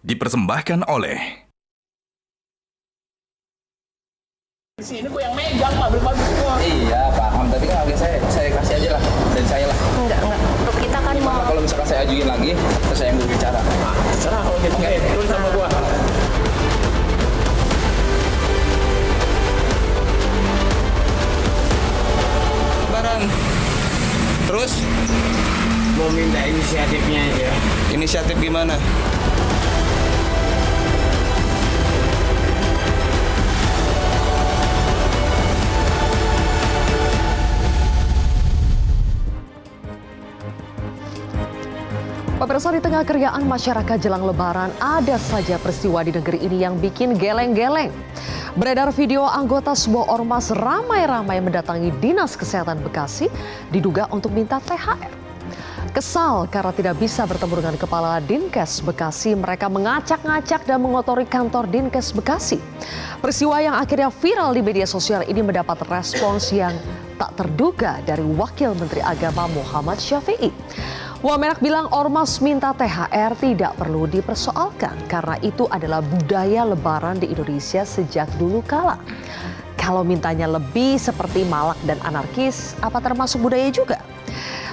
dipersembahkan oleh Di sini gue yang megang, Pak, bagus kok. Iya, paham. Tapi kan harga saya kasih aja lah. Dan saya lah. Enggak. Untuk kita kan Gimana mau kalau misalkan saya ajuin lagi, terus saya yang berbicara. Nah, terserah kalau gitu. Oke, turun sama gua. Lebaran. Terus? Mau minta inisiatifnya aja. Inisiatif gimana? Pemirsa, di tengah keriaan masyarakat jelang Lebaran, ada saja peristiwa di negeri ini yang bikin geleng-geleng. Beredar video anggota sebuah ormas ramai-ramai mendatangi Dinas Kesehatan Bekasi diduga untuk minta THR. Kesal karena tidak bisa bertemu dengan Kepala Dinkes Bekasi, mereka mengacak-ngacak dan mengotori kantor Dinkes Bekasi. Peristiwa yang akhirnya viral di media sosial ini mendapat respons yang tak terduga dari Wakil Menteri Agama Muhammad Syafi'i. Wamenak bilang ormas minta THR tidak perlu dipersoalkan karena itu adalah budaya Lebaran di Indonesia sejak dulu kala. Kalau mintanya lebih seperti malak dan anarkis, apa termasuk budaya juga?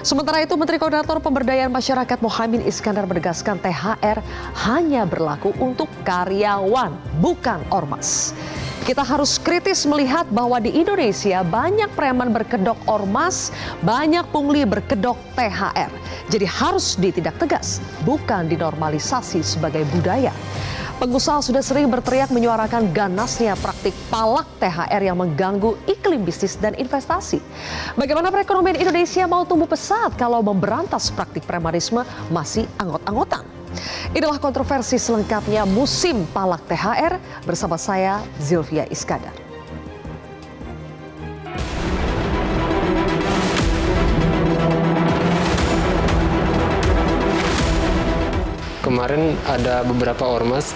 Sementara itu, Menteri Koordinator Pemberdayaan Masyarakat Muhaimin Iskandar menegaskan THR hanya berlaku untuk karyawan, bukan ormas. Kita harus kritis melihat bahwa di Indonesia banyak preman berkedok ormas, banyak pungli berkedok THR. Jadi harus ditindak tegas, bukan dinormalisasi sebagai budaya. Pengusaha sudah sering berteriak menyuarakan ganasnya praktik palak THR yang mengganggu iklim bisnis dan investasi. Bagaimana perekonomian Indonesia mau tumbuh pesat kalau memberantas praktik premanisme masih anggot-anggotan? Inilah kontroversi selengkapnya musim palak THR bersama saya Zilvia Iskandar. Kemarin ada beberapa ormas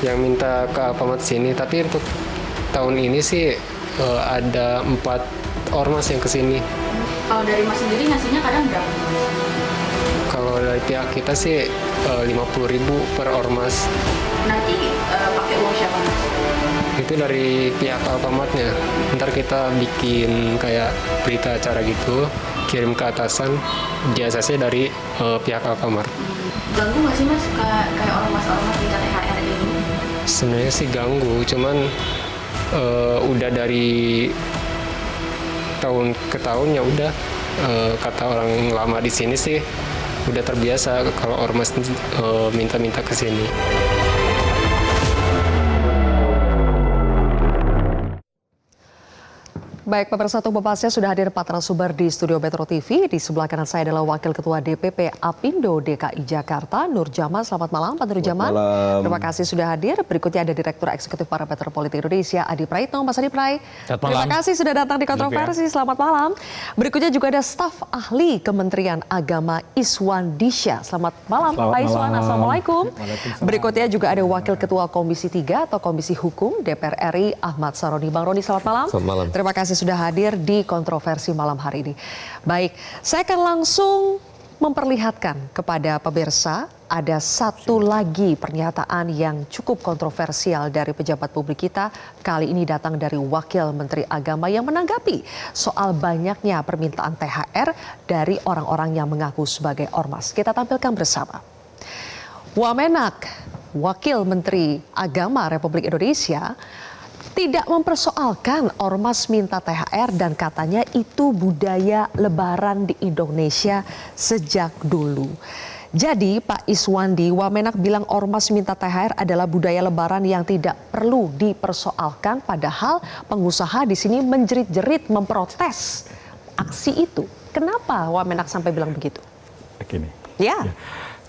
yang minta ke Alfamart sini, tapi untuk tahun ini sih ada 4 ormas yang kesini. kalau dari Mas sendiri ngasihnya kadang berapa? Kalau dari pihak kita sih 50.000 per ormas. Nanti pakai uang siapa, Mas? Itu dari pihak Alfamartnya. Ntar kita bikin kayak berita acara gitu, kirim ke atasan, biasanya dari pihak Alfamart. Ganggu nggak sih, Mas, kayak ormas-ormas minta THR ini? Sebenarnya sih ganggu, cuman udah dari tahun ke tahun ya udah, kata orang lama di sini sih udah terbiasa kalau ormas minta-minta ke sini. Baik, pemirsa, untuk membahasnya sudah hadir 4 narasumber di studio Metro TV. Di sebelah kanan saya adalah Wakil Ketua DPP Apindo DKI Jakarta, Nur Jamal. Selamat malam, Pak Nur Jamal. Terima kasih sudah hadir. Berikutnya ada Direktur Eksekutif Parameter Politik Indonesia, Adi Praitno. Mas Adi Prai, terima kasih sudah datang di Kontroversi. Selamat malam. Berikutnya juga ada staf ahli Kementerian Agama Iswan Disha. Selamat malam, Pak Iswan. Assalamualaikum. Berikutnya juga ada Wakil Ketua Komisi 3 atau Komisi Hukum DPR RI, Ahmad Saroni. Bang Roni, selamat malam. Selamat malam. Terima kasih sudah hadir di Kontroversi malam hari ini. Baik, saya akan langsung memperlihatkan kepada pemirsa ada satu lagi pernyataan yang cukup kontroversial dari pejabat publik kita. Kali ini datang dari Wakil Menteri Agama yang menanggapi soal banyaknya permintaan THR dari orang-orang yang mengaku sebagai ormas. Kita tampilkan bersama. Wamenak, Wakil Menteri Agama Republik Indonesia, tidak mempersoalkan ormas minta THR dan katanya itu budaya Lebaran di Indonesia sejak dulu. Jadi Pak Iswandi, Wamenak bilang ormas minta THR adalah budaya Lebaran yang tidak perlu dipersoalkan, padahal pengusaha di sini menjerit-jerit memprotes aksi itu. Kenapa Wamenak sampai bilang begitu? Begini. Ya.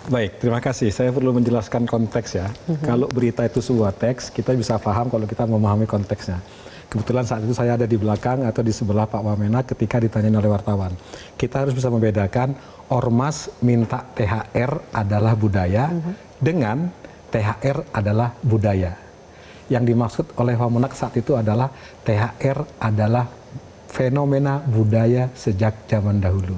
Baik, terima kasih. Saya perlu menjelaskan konteks ya. Kalau berita itu sebuah teks, kita bisa paham kalau kita memahami konteksnya. Kebetulan saat itu saya ada di belakang atau di sebelah Pak Wamenak ketika ditanyain oleh wartawan. Kita harus bisa membedakan ormas minta THR adalah budaya dengan THR adalah budaya. Yang dimaksud oleh Wamenak saat itu adalah THR adalah fenomena budaya sejak zaman dahulu.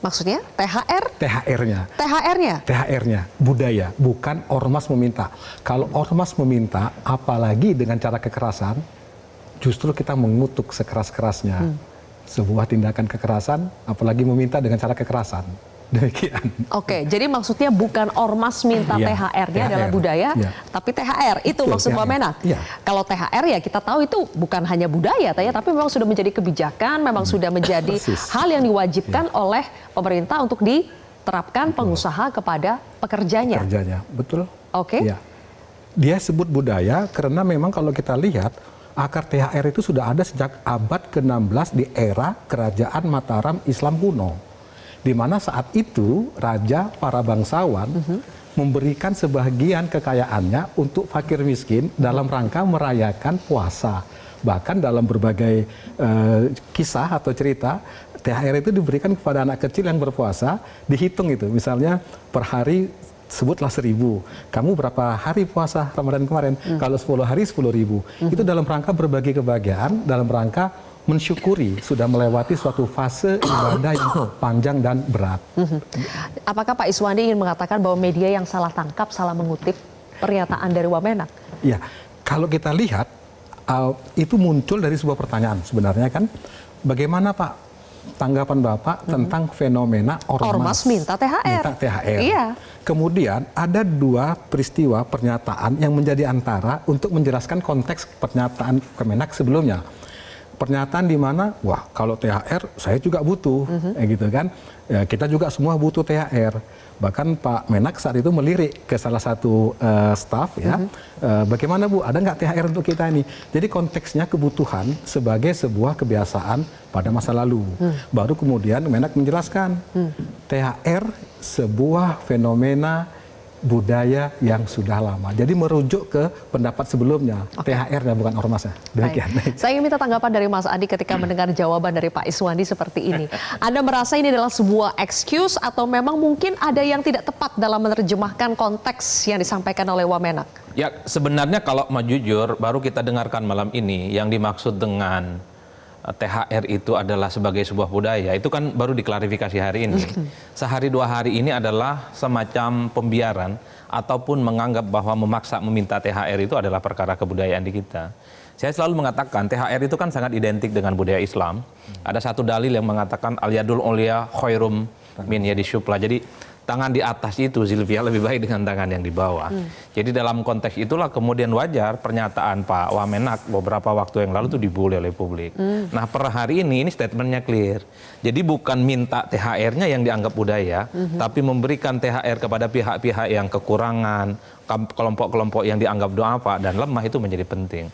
Maksudnya THR? THR-nya. THR-nya? THR-nya, budaya, bukan ormas meminta. Kalau ormas meminta, apalagi dengan cara kekerasan, justru kita mengutuk sekeras-kerasnya. Sebuah tindakan kekerasan, apalagi meminta dengan cara kekerasan. Demikian. Oke, jadi maksudnya bukan ormas minta Iya, THR-nya THR. adalah budaya, Iya. tapi THR itu Betul, maksud THR. Wamenak. Iya. Kalau THR ya kita tahu itu bukan hanya budaya, tapi memang sudah menjadi kebijakan, memang sudah menjadi Persis. hal yang diwajibkan oleh pemerintah untuk diterapkan pengusaha kepada pekerjanya. Kerjanya, betul. Oke. Iya. Dia sebut budaya karena memang kalau kita lihat, akar THR itu sudah ada sejak abad ke-16 di era Kerajaan Mataram Islam kuno. Di mana saat itu raja para bangsawan memberikan sebagian kekayaannya untuk fakir miskin dalam rangka merayakan puasa. Bahkan dalam berbagai kisah atau cerita, THR itu diberikan kepada anak kecil yang berpuasa, dihitung itu. Misalnya per hari sebutlah 1.000. Kamu berapa hari puasa Ramadan kemarin? Kalau 10 hari 10.000. Itu dalam rangka berbagi kebahagiaan, dalam rangka mensyukuri sudah melewati suatu fase ibadah yang panjang dan berat. Apakah Pak Iswandi ingin mengatakan bahwa media yang salah tangkap, salah mengutip pernyataan dari Wamenak? Ya, kalau kita lihat itu muncul dari sebuah pertanyaan sebenarnya kan, bagaimana Pak tanggapan Bapak tentang fenomena ormas minta THR? Minta THR. Iya. Kemudian ada dua peristiwa pernyataan yang menjadi antara untuk menjelaskan konteks pernyataan Kemenak sebelumnya. Pernyataan di mana, wah kalau THR saya juga butuh, gitu kan. Ya, kita juga semua butuh THR. Bahkan Pak Menak saat itu melirik ke salah satu staf ya, bagaimana Bu, ada nggak THR untuk kita ini? Jadi konteksnya kebutuhan sebagai sebuah kebiasaan pada masa lalu. Baru kemudian Menak menjelaskan THR sebuah fenomena budaya yang sudah lama. Jadi merujuk ke pendapat sebelumnya, THR-nya bukan ormasnya. Demikian. Baik. Saya ingin minta tanggapan dari Mas Adi ketika mendengar jawaban dari Pak Iswandi seperti ini. Anda merasa ini adalah sebuah excuse atau memang mungkin ada yang tidak tepat dalam menerjemahkan konteks yang disampaikan oleh Wamenak? Ya, sebenarnya kalau mau jujur, baru kita dengarkan malam ini yang dimaksud dengan THR itu adalah sebagai sebuah budaya, itu kan baru diklarifikasi hari ini. Sehari dua hari ini adalah semacam pembiaran ataupun menganggap bahwa memaksa meminta THR itu adalah perkara kebudayaan di kita. Saya selalu mengatakan THR itu kan sangat identik dengan budaya Islam. Ada satu dalil yang mengatakan al-yadul ulya khairum min yadi syufla. Jadi tangan di atas itu Zilvia lebih baik dengan tangan yang di bawah. Jadi dalam konteks itulah kemudian wajar pernyataan Pak Wamenak beberapa waktu yang lalu itu dibully oleh publik. Nah per hari ini statementnya clear. Jadi bukan minta THR-nya yang dianggap budaya, tapi memberikan THR kepada pihak-pihak yang kekurangan, kelompok-kelompok yang dianggap du'afa dan lemah itu menjadi penting.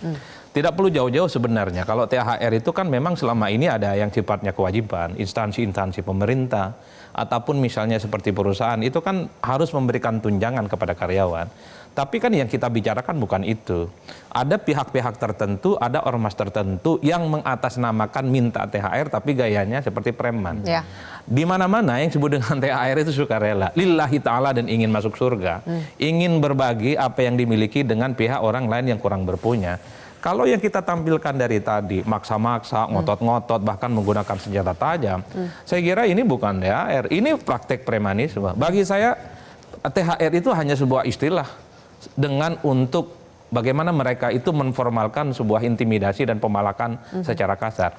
Tidak perlu jauh-jauh sebenarnya. Kalau THR itu kan memang selama ini ada yang sifatnya kewajiban, instansi-instansi pemerintah, ataupun misalnya seperti perusahaan, itu kan harus memberikan tunjangan kepada karyawan. Tapi kan yang kita bicarakan bukan itu. Ada pihak-pihak tertentu, ada ormas tertentu yang mengatasnamakan minta THR tapi gayanya seperti preman. Ya. Di mana-mana yang disebut dengan THR itu sukarela, lillahi ta'ala dan ingin masuk surga. Ingin berbagi apa yang dimiliki dengan pihak orang lain yang kurang berpunya. Kalau yang kita tampilkan dari tadi, maksa-maksa, ngotot-ngotot, bahkan menggunakan senjata tajam, saya kira ini bukan THR, ini praktek premanisme. Bagi saya, THR itu hanya sebuah istilah dengan untuk bagaimana mereka itu menformalkan sebuah intimidasi dan pemalakan secara kasar.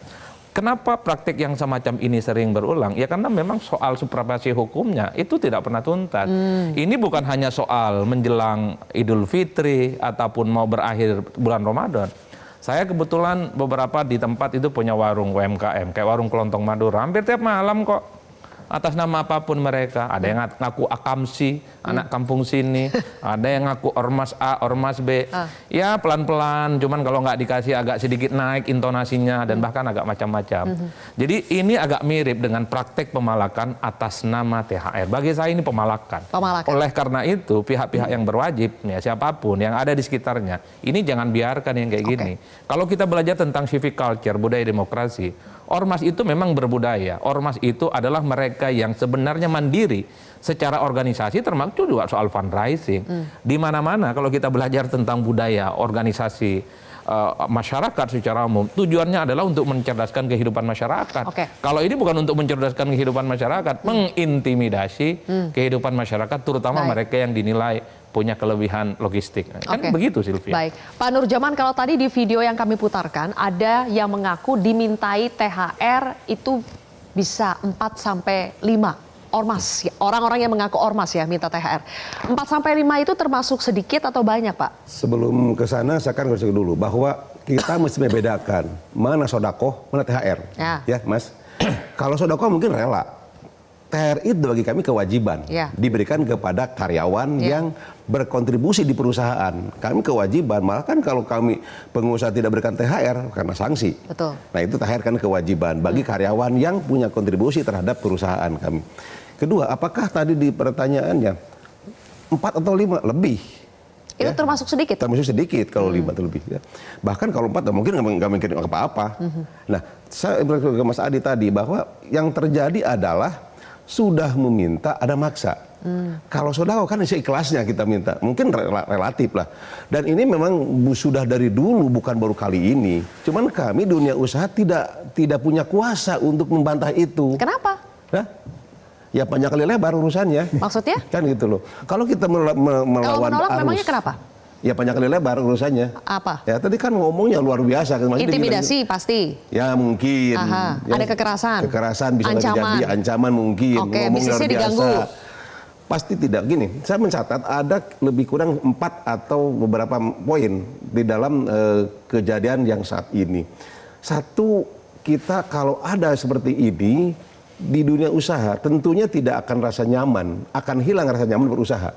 Kenapa praktik yang semacam ini sering berulang? Ya karena memang soal supremasi hukumnya itu tidak pernah tuntas. Ini bukan hanya soal menjelang Idul Fitri ataupun mau berakhir bulan Ramadan. Saya kebetulan beberapa di tempat itu punya warung UMKM, kayak warung Kelontong Madura. Hampir tiap malam kok atas nama apapun mereka. Ada yang ngaku akamsi, anak kampung sini. Ada yang ngaku ormas A, ormas B. Ya pelan-pelan, cuman kalau nggak dikasih agak sedikit naik intonasinya dan bahkan agak macam-macam. Jadi ini agak mirip dengan praktek pemalakan atas nama THR. Bagi saya ini pemalakan. Oleh karena itu pihak-pihak yang berwajib, ya siapapun yang ada di sekitarnya, ini jangan biarkan yang kayak gini. Kalau kita belajar tentang civic culture, budaya demokrasi, ormas itu memang berbudaya. Ormas itu adalah mereka yang sebenarnya mandiri secara organisasi, termasuk juga soal fundraising. Di mana-mana kalau kita belajar tentang budaya organisasi masyarakat secara umum, tujuannya adalah untuk mencerdaskan kehidupan masyarakat. Oke. Kalau ini bukan untuk mencerdaskan kehidupan masyarakat, mengintimidasi kehidupan masyarakat, terutama mereka yang dinilai punya kelebihan logistik. Kan begitu, Sylvia. Baik, Pak Nurjaman, kalau tadi di video yang kami putarkan ada yang mengaku dimintai THR itu bisa 4 sampai 5 ormas, orang-orang yang mengaku ormas ya minta THR. 4 sampai 5 itu termasuk sedikit atau banyak, Pak? Sebelum ke sana saya akan kasih dulu bahwa kita mesti membedakan mana sodakoh, mana THR. Ya, Mas. Kalau sodakoh mungkin rela. THR itu bagi kami kewajiban, diberikan kepada karyawan yang berkontribusi di perusahaan. Kami kewajiban, malah kan kalau kami pengusaha tidak berikan THR karena sanksi. Betul. Nah itu THR kan kewajiban bagi karyawan yang punya kontribusi terhadap perusahaan kami. Kedua, apakah tadi di pertanyaannya 4 atau 5 lebih? Itu termasuk sedikit? Termasuk sedikit kalau 5 atau lebih. Ya. Bahkan kalau 4 mungkin nggak mungkin apa-apa. Nah, saya bilang ke Mas Adi tadi bahwa yang terjadi adalah sudah meminta ada maksa. Kalau saudara kan seikhlasnya kita minta, mungkin relatif lah. Dan ini memang sudah dari dulu, bukan baru kali ini. Cuman kami dunia usaha tidak punya kuasa untuk membantah itu. Kenapa? Hah? Ya banyak kali lebar urusannya. Maksudnya? Kan gitu loh. Kalau kita melawan kalau menolak arus, memangnya kenapa? Ya banyak kali lebar urusannya. Apa? Ya tadi kan ngomongnya luar biasa. Intimidasi pasti. Ya mungkin. Ya, ada kekerasan. Kekerasan bisa ancaman. terjadi, ancaman mungkin. Oke, ngomong luar biasa. diganggu. Pasti tidak. Gini, saya mencatat ada lebih kurang 4 atau beberapa poin di dalam kejadian yang saat ini. Satu, kita kalau ada seperti ini di dunia usaha tentunya tidak akan rasa nyaman, akan hilang rasa nyaman berusaha.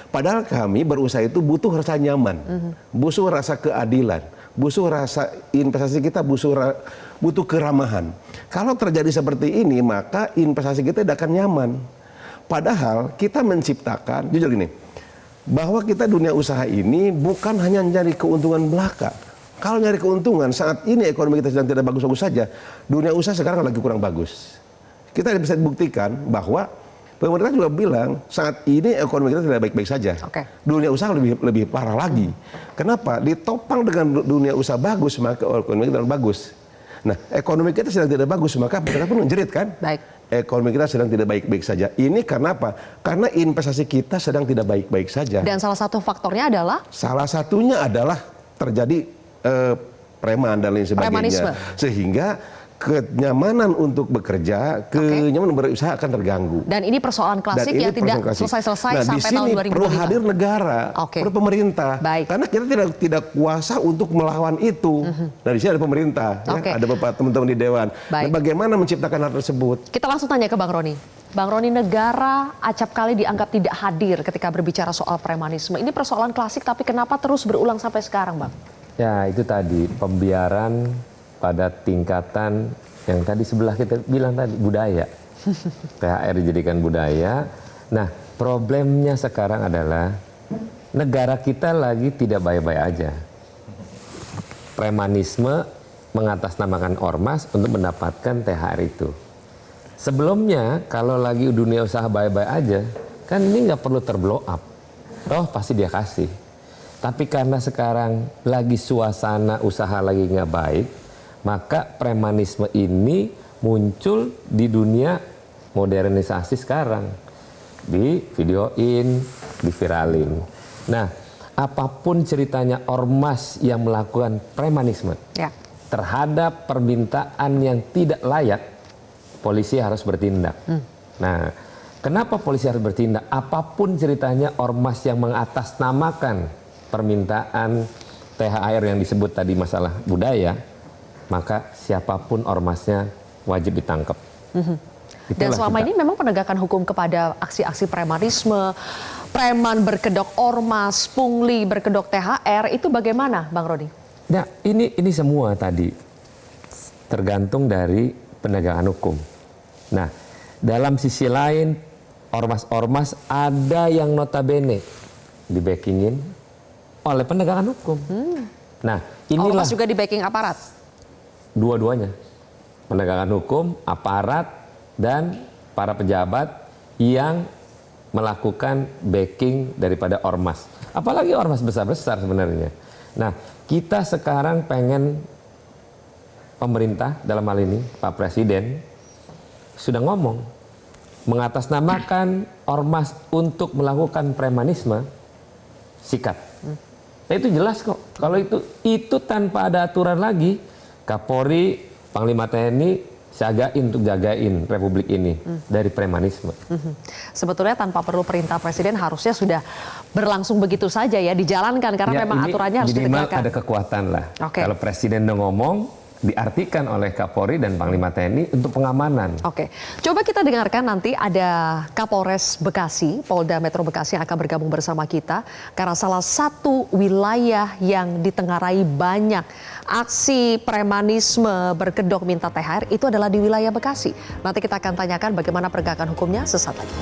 Padahal kami berusaha itu butuh rasa nyaman, butuh rasa keadilan, butuh rasa investasi kita, butuh keramahan. Kalau terjadi seperti ini maka investasi kita tidak akan nyaman. Padahal kita menciptakan, jujur gini, bahwa kita dunia usaha ini bukan hanya nyari keuntungan belaka. Kalau nyari keuntungan saat ini ekonomi kita sedang tidak bagus-bagus saja, dunia usaha sekarang lagi kurang bagus. Kita bisa buktikan bahwa pemerintah juga bilang saat ini ekonomi kita tidak baik-baik saja. Dunia usaha lebih parah lagi. Kenapa? Ditopang dengan dunia usaha bagus maka ekonomi kita bagus. Nah, ekonomi kita sedang tidak bagus maka mereka pun menjerit kan? Ekonomi kita sedang tidak baik-baik saja. Ini karena apa? Karena investasi kita sedang tidak baik-baik saja. Dan salah satu faktornya adalah? Salah satunya adalah terjadi preman dan lain sebagainya. Premanisme. Sehingga kenyamanan untuk bekerja, kenyamanan berusaha akan terganggu. Dan ini persoalan klasik yang tidak selesai-selesai sampai tahun 2025. Nah, di sini perlu hadir negara, perlu pemerintah. Karena kita tidak kuasa untuk melawan itu. Nah, di sini ada pemerintah, ya, ada beberapa teman-teman di dewan. Nah, bagaimana menciptakan hal tersebut? Kita langsung tanya ke Bang Roni. Bang Roni, negara acap kali dianggap tidak hadir ketika berbicara soal premanisme. Ini persoalan klasik, tapi kenapa terus berulang sampai sekarang, Bang? Ya, itu tadi pembiaran pada tingkatan yang tadi sebelah kita bilang tadi, budaya. THR dijadikan budaya. Nah, problemnya sekarang adalah negara kita lagi tidak baik-baik aja. Premanisme mengatasnamakan ormas untuk mendapatkan THR itu. Sebelumnya kalau lagi dunia usaha baik-baik aja, kan ini nggak perlu terblow up. Oh, pasti dia kasih. Tapi karena sekarang lagi suasana usaha lagi nggak baik, maka premanisme ini muncul di dunia modernisasi sekarang. Di videoin, diviralin. Nah, apapun ceritanya ormas yang melakukan premanisme terhadap permintaan yang tidak layak, polisi harus bertindak. Nah, kenapa polisi harus bertindak? Apapun ceritanya ormas yang mengatasnamakan permintaan THR yang disebut tadi masalah budaya, maka siapapun ormasnya wajib ditangkap. Dan selama ini memang penegakan hukum kepada aksi-aksi premanisme, preman berkedok ormas, pungli berkedok THR, itu bagaimana, Bang Roni? Nah, ini semua tadi tergantung dari penegakan hukum. Nah, dalam sisi lain, ormas-ormas ada yang notabene di-backingin oleh penegakan hukum. Nah, inilah ormas juga di-backing aparat? Dua-duanya. Penegakan hukum, aparat, dan para pejabat yang melakukan backing daripada ormas. Apalagi ormas besar-besar sebenarnya. Nah, kita sekarang pengen pemerintah dalam hal ini Pak Presiden sudah ngomong mengatasnamakan ormas untuk melakukan premanisme, sikat. Nah, itu jelas kok. Kalau itu tanpa ada aturan lagi, Kapolri, Panglima TNI siagain untuk jagain Republik ini dari premanisme. Sebetulnya tanpa perlu perintah Presiden harusnya sudah berlangsung begitu saja ya, dijalankan karena Ya, memang ini aturannya harus minimal ditegakkan. ada kekuatan lah. Oke. Kalau Presiden udah ngomong, diartikan oleh Kapolri dan Panglima TNI untuk pengamanan. Oke, coba kita dengarkan nanti ada Kapolres Bekasi, Polda Metro Bekasi yang akan bergabung bersama kita karena salah satu wilayah yang ditengarai banyak aksi premanisme berkedok minta THR itu adalah di wilayah Bekasi. Nanti kita akan tanyakan bagaimana penegakan hukumnya sesaat lagi.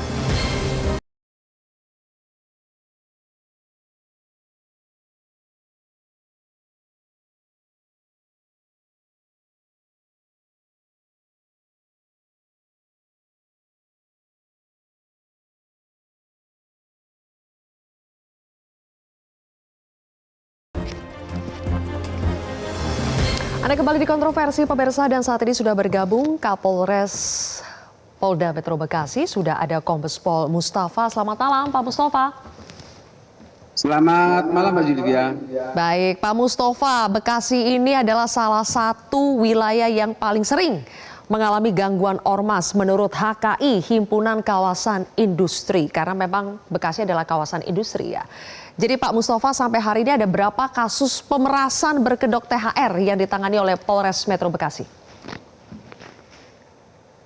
Anda kembali di Kontroversi Pemirsa dan saat ini sudah bergabung Kapolres Polda Metro Bekasi, sudah ada Kombes Pol Mustafa. Selamat malam Pak Mustafa. Selamat malam Mbak Julivia. Baik Pak Mustafa, Bekasi ini adalah salah satu wilayah yang paling sering mengalami gangguan ormas menurut HKI, Himpunan Kawasan Industri. Karena memang Bekasi adalah kawasan industri ya. Jadi Pak Mustafa, sampai hari ini ada berapa kasus pemerasan berkedok THR yang ditangani oleh Polres Metro Bekasi?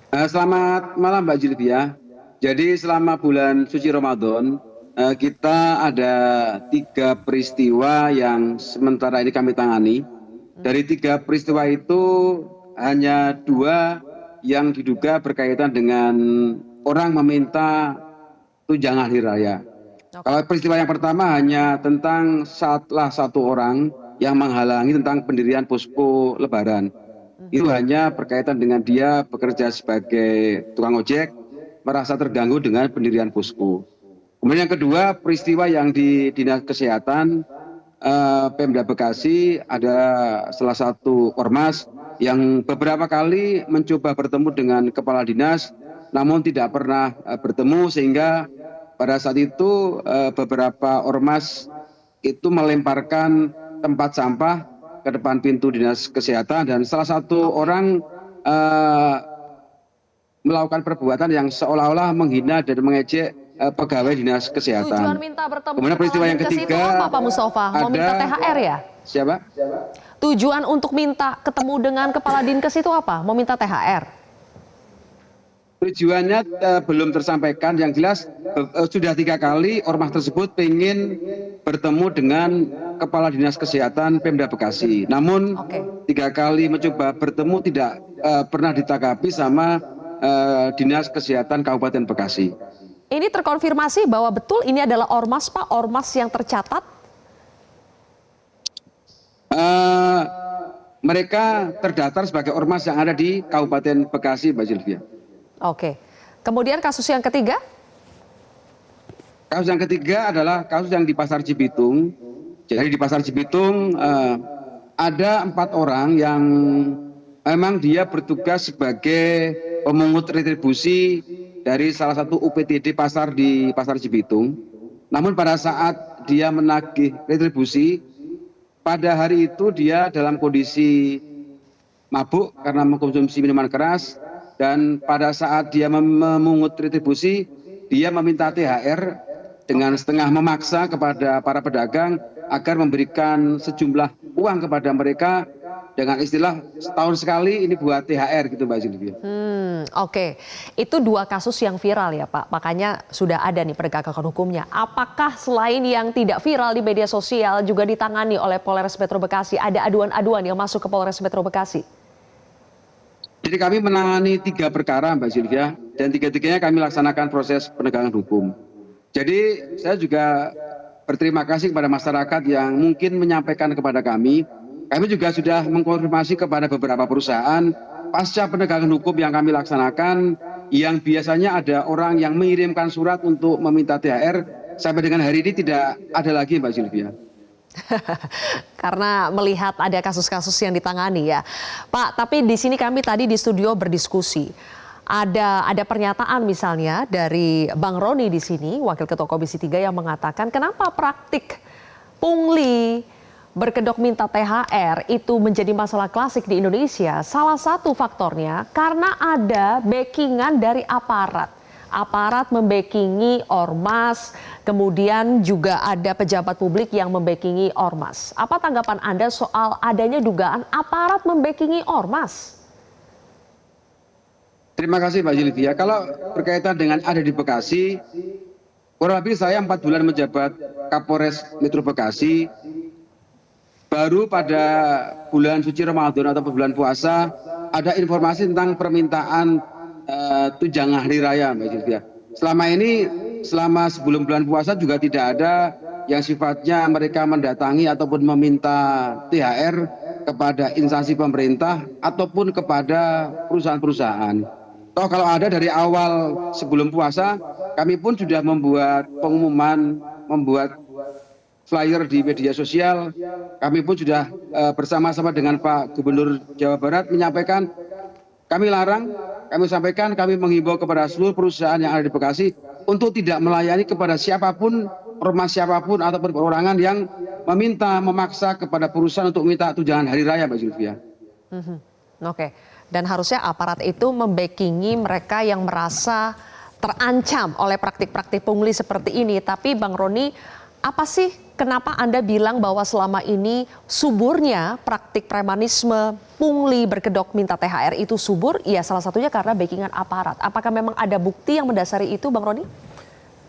Selamat malam Mbak Julivia. Jadi selama bulan suci Ramadan, kita ada 3 peristiwa yang sementara ini kami tangani. Dari 3 peristiwa itu hanya 2 yang diduga berkaitan dengan orang meminta tunjangan hari raya. Kalau peristiwa yang pertama hanya tentang salah satu orang yang menghalangi tentang pendirian posko Lebaran. Itu hanya berkaitan dengan dia bekerja sebagai tukang ojek, merasa terganggu dengan pendirian posko. Kemudian yang kedua, peristiwa yang di Dinas Kesehatan Pemda Bekasi, ada salah satu ormas yang beberapa kali mencoba bertemu dengan kepala dinas, namun tidak pernah bertemu, sehingga pada saat itu beberapa ormas itu melemparkan tempat sampah ke depan pintu Dinas Kesehatan dan salah satu orang melakukan perbuatan yang seolah-olah menghina dan mengejek pegawai Dinas Kesehatan. Tujuan minta bertemu Kemudian peristiwa yang ketiga apa Pak Mustafa? Mau minta THR ya? Siapa? Tujuan untuk minta ketemu dengan kepala dinkes itu apa? Mau minta THR? Tujuannya belum tersampaikan. Yang jelas sudah 3 kali ormas tersebut ingin bertemu dengan kepala dinas kesehatan Pemda Bekasi. Namun 3 kali mencoba bertemu tidak pernah ditanggapi sama dinas kesehatan Kabupaten Bekasi. Ini terkonfirmasi bahwa betul ini adalah ormas Pak, ormas yang tercatat? Mereka terdaftar sebagai ormas yang ada di Kabupaten Bekasi, Mbak Sylvia. Oke. Kemudian kasus yang ketiga? Kasus yang ketiga adalah kasus yang di Pasar Cibitung. Jadi di Pasar Cibitung ada 4 orang yang memang dia bertugas sebagai pemungut retribusi dari salah satu UPTD pasar di Pasar Cibitung. Namun pada saat dia menagih retribusi, pada hari itu dia dalam kondisi mabuk karena mengkonsumsi minuman keras. Dan pada saat dia memungut retribusi, dia meminta THR dengan setengah memaksa kepada para pedagang agar memberikan sejumlah uang kepada mereka dengan istilah setahun sekali ini buat THR gitu Mbak Sylvia. Oke. Itu 2 kasus yang viral ya Pak, makanya sudah ada nih penegakan hukumnya. Apakah selain yang tidak viral di media sosial juga ditangani oleh Polres Metro Bekasi? Ada aduan-aduan yang masuk ke Polres Metro Bekasi? Jadi kami menangani 3 perkara Mbak Sylvia, dan 3-tiganya kami laksanakan proses penegakan hukum. Jadi saya juga berterima kasih kepada masyarakat yang mungkin menyampaikan kepada kami. Kami juga sudah mengkonfirmasi kepada beberapa perusahaan pasca penegakan hukum yang kami laksanakan, yang biasanya ada orang yang mengirimkan surat untuk meminta THR, sampai dengan hari ini tidak ada lagi Mbak Sylvia. Karena melihat ada kasus-kasus yang ditangani ya. Pak, tapi di sini kami tadi di studio berdiskusi. Ada pernyataan misalnya dari Bang Roni di sini, Wakil Ketua Komisi 3 yang mengatakan kenapa praktik pungli berkedok minta THR itu menjadi masalah klasik di Indonesia. Salah satu faktornya karena ada backingan dari aparat. Aparat membackingi ormas, kemudian juga ada pejabat publik yang membackingi ormas. Apa tanggapan Anda soal adanya dugaan aparat membackingi ormas? Terima kasih Mbak Zilvia. Kalau berkaitan dengan ada di Bekasi, kurang lebih saya 4 bulan menjabat Kapolres Metro Bekasi. Baru pada bulan suci Ramadan atau bulan puasa ada informasi tentang permintaan tunjangan hari raya Mbak Zilvia. Selama ini, selama sebelum bulan puasa juga tidak ada yang sifatnya mereka mendatangi ataupun meminta THR kepada instansi pemerintah ataupun kepada perusahaan-perusahaan. Toh kalau ada dari awal sebelum puasa, kami pun sudah membuat pengumuman, membuat flyer di media sosial. Kami pun sudah bersama-sama dengan Pak Gubernur Jawa Barat menyampaikan, kami larang, kami sampaikan, kami menghimbau kepada seluruh perusahaan yang ada di Bekasi untuk tidak melayani kepada siapapun, ormas siapapun ataupun perorangan yang memaksa kepada perusahaan untuk minta tunjangan hari raya, Mbak Zilvia. Oke. Dan harusnya aparat itu membackingi mereka yang merasa terancam oleh praktik-praktik pungli seperti ini. Tapi Bang Roni, apa sih kenapa Anda bilang bahwa selama ini suburnya praktik premanisme, pungli berkedok minta THR itu subur? Ya salah satunya karena backingan aparat. Apakah memang ada bukti yang mendasari itu Bang Roni?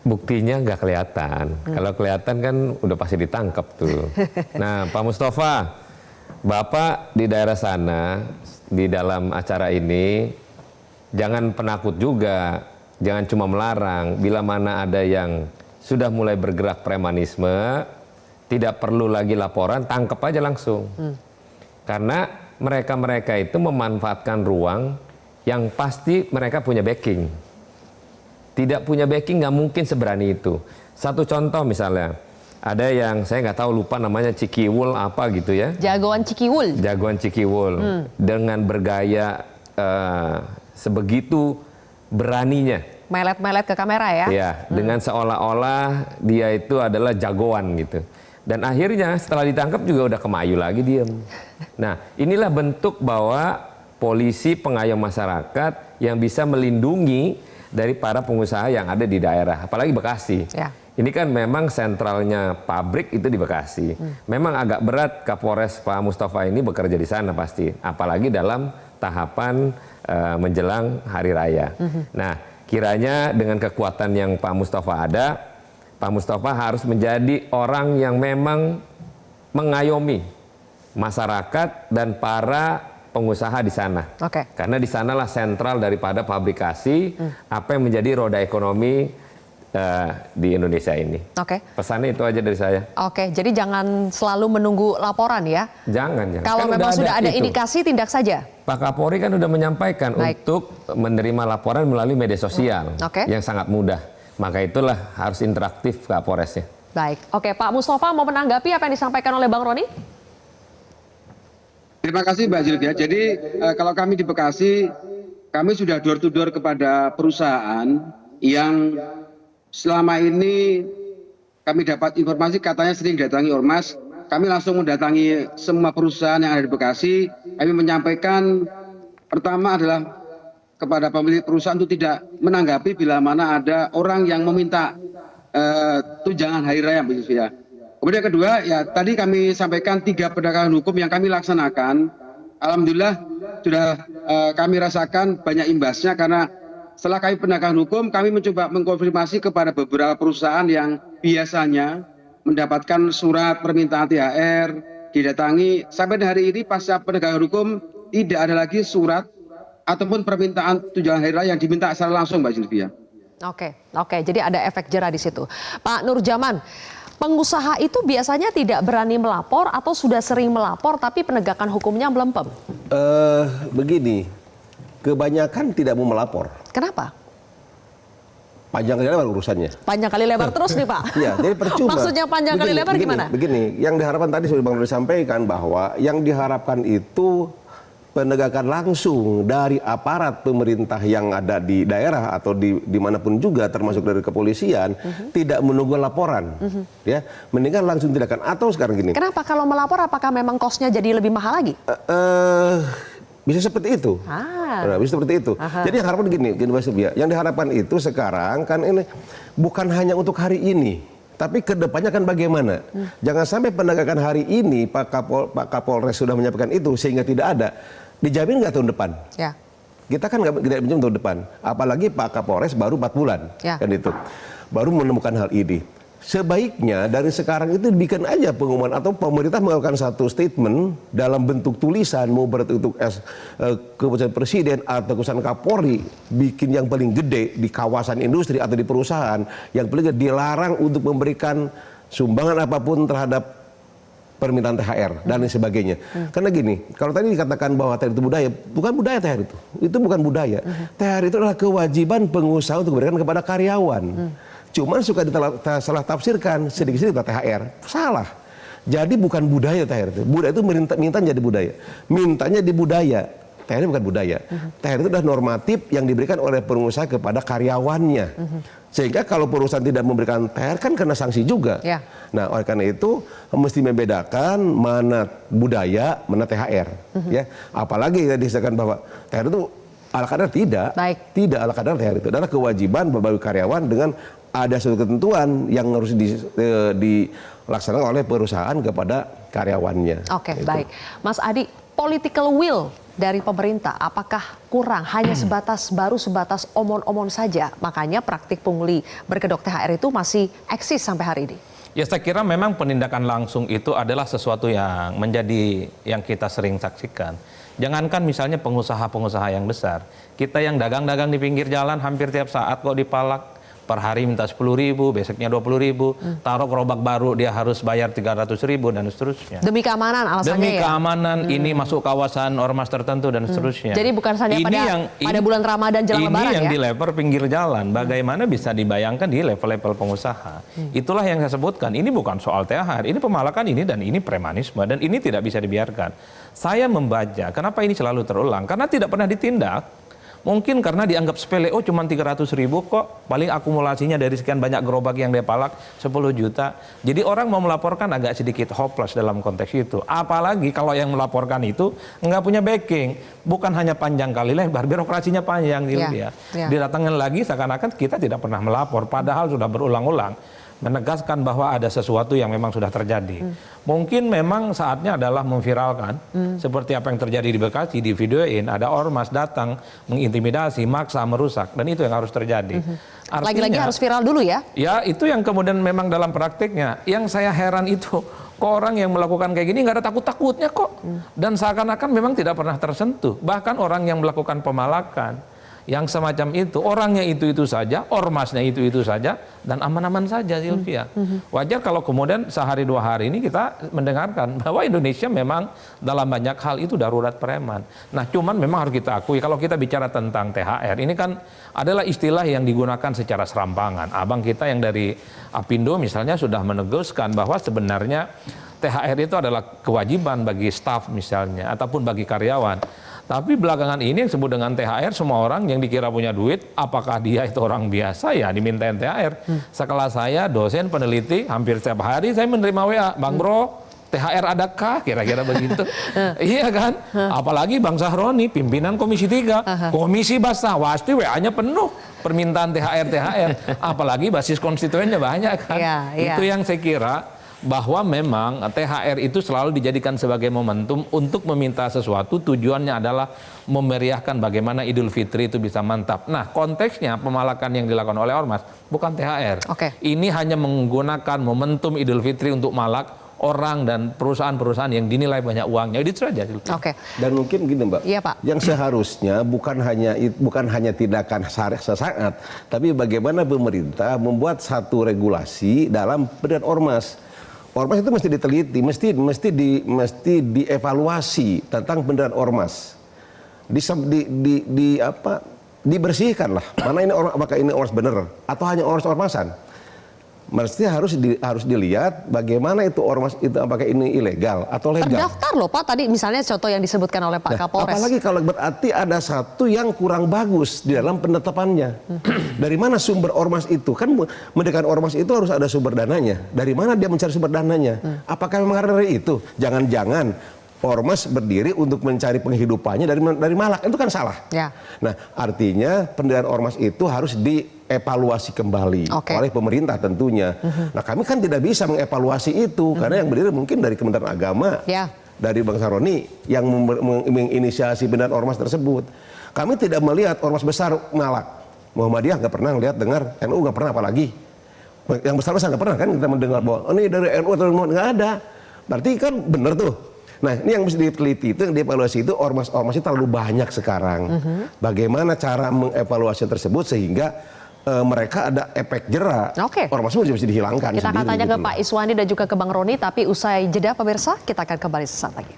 Buktinya nggak kelihatan. Kalau kelihatan kan udah pasti ditangkap tuh. Nah Pak Mustafa, Bapak di daerah sana, di dalam acara ini, jangan penakut juga, jangan cuma melarang. Bila mana ada yang sudah mulai bergerak premanisme, tidak perlu lagi laporan, tangkap aja langsung. Karena mereka-mereka itu memanfaatkan ruang yang pasti mereka punya backing. Tidak punya backing nggak mungkin seberani itu. Satu contoh misalnya, ada yang saya nggak tahu, lupa namanya Cikiwul apa gitu ya. Jagoan Cikiwul. Jagoan Cikiwul. Dengan bergaya sebegitu beraninya. Melet-melet ke kamera ya. Iya, dengan seolah-olah dia itu adalah jagoan gitu. Dan akhirnya setelah ditangkap juga udah kemayu lagi diem. Nah inilah bentuk bahwa polisi pengayom masyarakat yang bisa melindungi dari para pengusaha yang ada di daerah. Apalagi Bekasi. Ya. Ini kan memang sentralnya pabrik itu di Bekasi. Memang agak berat Kapolres Pak Mustafa ini bekerja di sana pasti. Apalagi dalam tahapan menjelang hari raya. Nah kiranya dengan kekuatan yang Pak Mustafa ada, Pak Mustafa harus menjadi orang yang memang mengayomi masyarakat dan para pengusaha di sana. Karena di sanalah sentral daripada pabrikasi apa yang menjadi roda ekonomi di Indonesia ini. Pesannya itu aja dari saya. Jadi jangan selalu menunggu laporan ya. Jangan. Kalau kan memang sudah ada indikasi, tindak saja. Pak Kapolri kan sudah menyampaikan untuk menerima laporan melalui media sosial yang sangat mudah. Maka itulah harus interaktif Kapolresnya. Baik. Pak Mustafa mau menanggapi apa yang disampaikan oleh Bang Roni? Terima kasih Mbak Zilvia. Jadi kalau kami di Bekasi, kami sudah door to door kepada perusahaan yang selama ini kami dapat informasi katanya sering datangi ormas. Kami langsung mendatangi semua perusahaan yang ada di Bekasi. Kami menyampaikan pertama adalah kepada pemilik perusahaan untuk tidak menanggapi bila mana ada orang yang meminta tunjangan hari raya Mbak Zilvia. Kemudian kedua, ya tadi kami sampaikan 3 penegakan hukum yang kami laksanakan. Alhamdulillah sudah kami rasakan banyak imbasnya karena setelah kami penegakan hukum, kami mencoba mengkonfirmasi kepada beberapa perusahaan yang biasanya mendapatkan surat permintaan THR, didatangi. Sampai hari ini pasca penegakan hukum tidak ada lagi surat ataupun permintaan tunjangan hari raya yang diminta secara langsung, Mbak Zilvia. Oke, jadi ada efek jera di situ. Pak Nurjaman, pengusaha itu biasanya tidak berani melapor atau sudah sering melapor tapi penegakan hukumnya melempem? Begini, kebanyakan tidak mau melapor. Kenapa? panjang kali lebar urusannya. Panjang kali lebar terus nih Pak. Iya, jadi percuma. Maksudnya panjang kali lebar gimana? Begini, yang diharapkan tadi sudah Bang Dodi sampaikan bahwa yang diharapkan itu penegakan langsung dari aparat pemerintah yang ada di daerah atau dimanapun juga, termasuk dari kepolisian, tidak menunggu laporan, ya, mendingan langsung tindakan. Atau sekarang gini. Kenapa kalau melapor apakah memang kosnya jadi lebih mahal lagi? Bisa seperti itu. Nah, bisa seperti itu. Jadi yang harapan gini Mas Silvia, yang diharapkan itu sekarang kan ini bukan hanya untuk hari ini, tapi kedepannya kan bagaimana? Jangan sampai penegakan hari ini Pak Kapolres sudah menyampaikan itu sehingga tidak ada. Dijamin nggak tahun depan? Ya. Kita kan tidak menjamin tahun depan. Apalagi Pak Kapolres baru 4 bulan, kan itu. Baru menemukan hal ini. Sebaiknya dari sekarang itu bikin aja pengumuman atau pemerintah mengeluarkan satu statement dalam bentuk tulisan, mau berbentuk keputusan presiden atau keputusan Kapolri, bikin yang paling gede di kawasan industri atau di perusahaan, yang paling gede dilarang untuk memberikan sumbangan apapun terhadap permintaan THR dan lain sebagainya. Karena gini, kalau tadi dikatakan bahwa THR itu budaya, bukan budaya THR itu. Itu bukan budaya. THR itu adalah kewajiban pengusaha untuk memberikan kepada karyawan. Cuman suka salah tafsirkan sedikit-sedikit THR. Salah. Jadi bukan budaya THR itu. Budaya itu minta jadi budaya. Mintanya di budaya. THR itu bukan budaya. THR itu adalah normatif yang diberikan oleh pengusaha kepada karyawannya. Sehingga kalau perusahaan tidak memberikan THR kan kena sanksi juga. Ya. Nah, oleh karena itu mesti membedakan mana budaya, mana THR. Ya. Apalagi tadi disebutkan bahwa THR itu ala kadar tidak. Tidak ala kadar THR itu adalah kewajiban bagi karyawan dengan ada suatu ketentuan yang harus dilaksanakan oleh perusahaan kepada karyawannya. Oke, baik. Mas Adi, political will dari pemerintah apakah kurang, hanya baru sebatas omon-omon saja? Makanya praktik pungli berkedok THR itu masih eksis sampai hari ini. Ya, saya kira memang penindakan langsung itu adalah sesuatu yang menjadi yang kita sering saksikan. Jangankan misalnya pengusaha-pengusaha yang besar, kita yang dagang-dagang di pinggir jalan hampir tiap saat kok dipalak. Per hari minta 10.000, besoknya 20.000, taruh gerobak baru dia harus bayar 300.000 dan seterusnya. Demi keamanan alasannya. Demi keamanan ini masuk kawasan ormas tertentu dan seterusnya. Jadi bukan saja pada bulan Ramadan jelang Lebaran ya. Ini yang dileper pinggir jalan. Bagaimana bisa dibayangkan di level-level pengusaha? Itulah yang saya sebutkan. Ini bukan soal THR, ini pemalakan ini dan ini premanisme dan ini tidak bisa dibiarkan. Saya membaca kenapa ini selalu terulang karena tidak pernah ditindak. Mungkin karena dianggap sepele, oh cuma 300.000 kok, paling akumulasinya dari sekian banyak gerobak yang dia palak 10 juta. Jadi orang mau melaporkan agak sedikit hopeless dalam konteks itu. Apalagi kalau yang melaporkan itu nggak punya backing. Bukan hanya panjang kali lebar, birokrasinya panjang. Didatangkan lagi seakan-akan kita tidak pernah melapor, padahal sudah berulang-ulang menegaskan bahwa ada sesuatu yang memang sudah terjadi. Mungkin memang saatnya adalah memviralkan seperti apa yang terjadi di Bekasi, di videoin ada ormas datang mengintimidasi, maksa, merusak, dan itu yang harus terjadi. Lagi-lagi harus viral dulu ya? Ya, itu yang kemudian memang dalam praktiknya. Yang saya heran itu kok orang yang melakukan kayak gini nggak ada takut-takutnya kok, dan seakan-akan memang tidak pernah tersentuh. Bahkan orang yang melakukan pemalakan yang semacam itu, orangnya itu-itu saja, ormasnya itu-itu saja, dan aman-aman saja, Silvia. Wajar kalau kemudian sehari 2 hari ini kita mendengarkan bahwa Indonesia memang dalam banyak hal itu darurat preman. Nah, cuman memang harus kita akui, kalau kita bicara tentang THR, ini kan adalah istilah yang digunakan secara serampangan. Abang kita yang dari Apindo misalnya sudah menegaskan bahwa sebenarnya THR itu adalah kewajiban bagi staf misalnya, ataupun bagi karyawan. Tapi belakangan ini yang disebut dengan THR, semua orang yang dikira punya duit, apakah dia itu orang biasa ya dimintain THR. Sekelas saya, dosen, peneliti, hampir setiap hari saya menerima WA, Bang Bro, THR adakah? Kira-kira begitu. Iya kan? Apalagi Bang Sahroni, pimpinan Komisi 3, Komisi Basah, pasti WA-nya penuh permintaan THR. Apalagi basis konstituennya banyak kan. Itu yang saya kira bahwa memang THR itu selalu dijadikan sebagai momentum untuk meminta sesuatu, tujuannya adalah memeriahkan bagaimana Idul Fitri itu bisa mantap. Nah, konteksnya pemalakan yang dilakukan oleh ormas bukan THR. Ini hanya menggunakan momentum Idul Fitri untuk malak orang dan perusahaan-perusahaan yang dinilai banyak uangnya. Itu saja. Dan mungkin gini Mbak, iya, Pak. Yang seharusnya bukan hanya tindakan sesaat, tapi bagaimana pemerintah membuat satu regulasi dalam peran ormas. Ormas itu mesti diteliti, mesti dievaluasi tentang beneran ormas. dibersihkan lah. Mana ini orang, apakah ini ormas bener atau hanya ormas-ormasan? Mesti harus dilihat bagaimana itu ormas itu, apakah ini ilegal atau legal. Terdaftar loh Pak, tadi misalnya contoh yang disebutkan oleh Pak Kapolres. Apalagi kalau berarti ada satu yang kurang bagus di dalam penetapannya. Dari mana sumber ormas itu? Kan mendirikan ormas itu harus ada sumber dananya. Dari mana dia mencari sumber dananya? Apakah memang dari itu? Jangan-jangan ormas berdiri untuk mencari penghidupannya dari malak, itu kan salah. Ya. Nah, artinya pendirian ormas itu harus dievaluasi kembali oleh pemerintah tentunya. Nah, kami kan tidak bisa mengevaluasi itu karena yang berdiri mungkin dari Kementerian Agama, dari Bang Saroni yang menginisiasi pendirian ormas tersebut. Kami tidak melihat ormas besar malak. Muhammadiyah nggak pernah lihat, dengar, NU nggak pernah, apalagi yang besar-besar nggak pernah kan kita mendengar bahwa ini dari NU atau nggak ada. Berarti kan benar tuh. Nah, ini yang mesti diteliti, itu yang dievaluasi itu ormas-ormasnya terlalu banyak sekarang. Bagaimana cara mengevaluasi tersebut sehingga mereka ada efek jera. Ormas juga bisa dihilangkan. Kita akan tanya ke Pak Iswandi dan juga ke Bang Roni, tapi usai jeda pemirsa, kita akan kembali sesaat lagi.